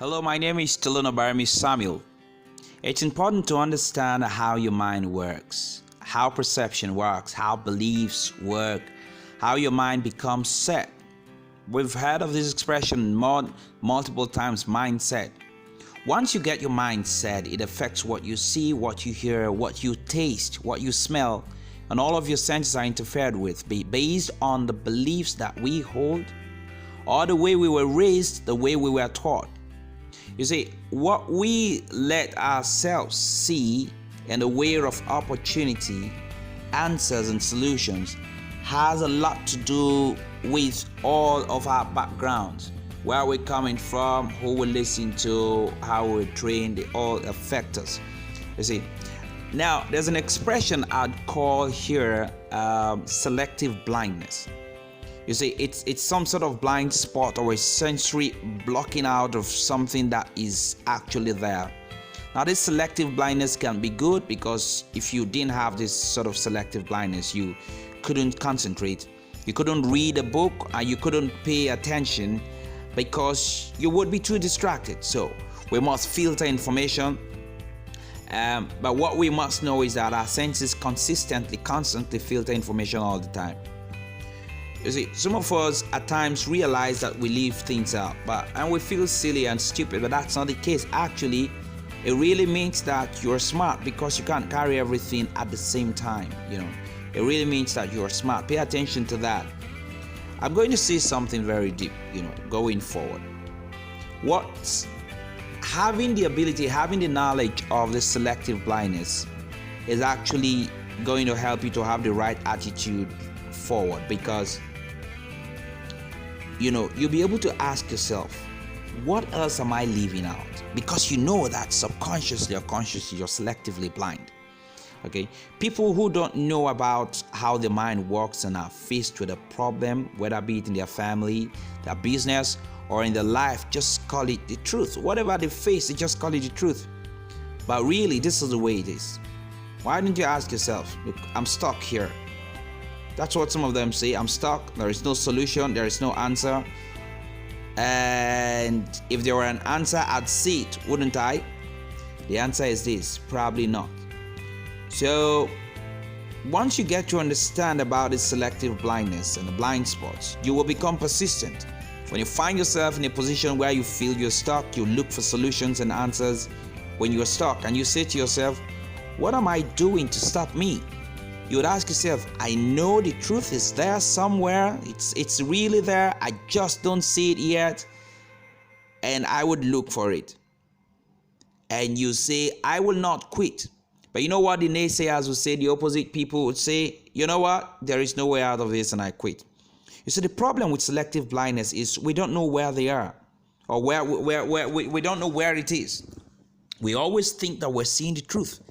Hello, my name is Stallone-Obaraemi Samuel. It's important to understand how your mind works, how perception works, how beliefs work, how your mind becomes set. We've heard of this expression multiple times, mindset. Once you get your mind set, it affects what you see, what you hear, what you taste, what you smell, and all of your senses are interfered with based on the beliefs that we hold or the way we were raised, the way we were taught. You see, what we let ourselves see in the way of opportunity, answers, and solutions has a lot to do with all of our backgrounds, where we're coming from, who we listen to, how we're trained. They all affect us. You see, now there's an expression I'd call here selective blindness. You see, it's some sort of blind spot or a sensory blocking out of something that is actually there. Now, this selective blindness can be good because if you didn't have this sort of selective blindness, you couldn't concentrate, you couldn't read a book, and you couldn't pay attention because you would be too distracted. So we must filter information. But what we must know is that our senses constantly filter information all the time. You see, some of us at times realize that we leave things out, and we feel silly and stupid, but that's not the case. Actually, it really means that you're smart because you can't carry everything at the same time. It really means that you're smart. Pay attention to that. I'm going to say something very deep, going forward. Having the knowledge of the selective blindness is actually going to help you to have the right attitude forward, because you'll be able to ask yourself, what else am I leaving out? Because you know that subconsciously or consciously you're selectively blind. Okay, people who don't know about how the mind works and are faced with a problem, whether be it in their family, their business, or in their life, just call it the truth. Whatever they face, they just call it the truth. But really, this is the way it is. Why don't you ask yourself, look, I'm stuck here. That's what some of them say. I'm stuck. There is no solution. There is no answer. And if there were an answer, I'd see it, wouldn't I? The answer is this: probably not. So once you get to understand about this selective blindness and the blind spots, you will become persistent. When you find yourself in a position where you feel you're stuck, you look for solutions and answers when you're stuck, and you say to yourself, what am I doing to stop me? You would ask yourself, I know the truth is there somewhere. It's really there. I just don't see it yet. And I would look for it. And you say, I will not quit. But you know what the naysayers would say? The opposite people would say, you know what? There is no way out of this and I quit. You see, the problem with selective blindness is we don't know where they are, or where we don't know where it is. We always think that we're seeing the truth.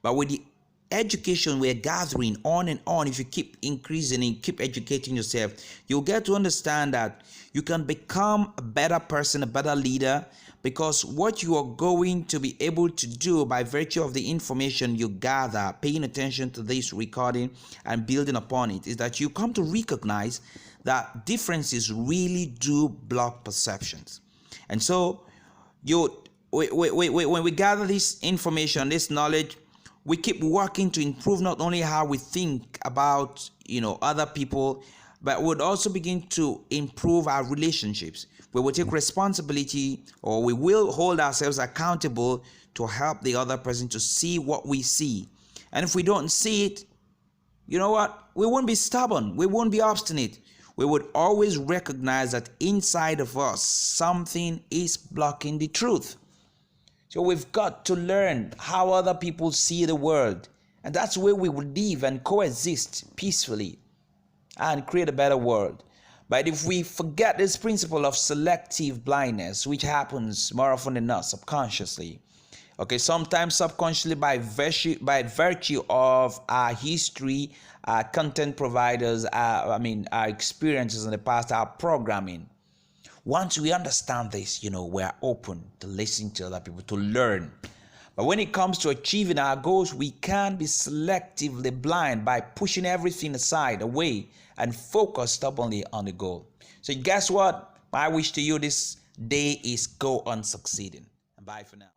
But with the education we're gathering on and on, if you keep increasing and keep educating yourself, you'll get to understand that you can become a better person, a better leader, because what you are going to be able to do by virtue of the information you gather, paying attention to this recording and building upon it, is that you come to recognize that differences really do block perceptions. And so when we gather this information, this knowledge, we keep working to improve not only how we think about other people, but would also begin to improve our relationships. We will take responsibility, or we will hold ourselves accountable to help the other person to see what we see. And if we don't see it, you know what? We won't be stubborn. We won't be obstinate. We would always recognize that inside of us, something is blocking the truth. So we've got to learn how other people see the world. And that's where we will live and coexist peacefully and create a better world. But if we forget this principle of selective blindness, which happens more often than not subconsciously, sometimes subconsciously by virtue of our history, our content providers, our experiences in the past, our programming. Once we understand this, we're open to listen to other people, to learn. But when it comes to achieving our goals, we can be selectively blind by pushing everything aside, away, and focus stubbornly on the goal. So guess what? My wish to you this day is go on succeeding. Bye for now.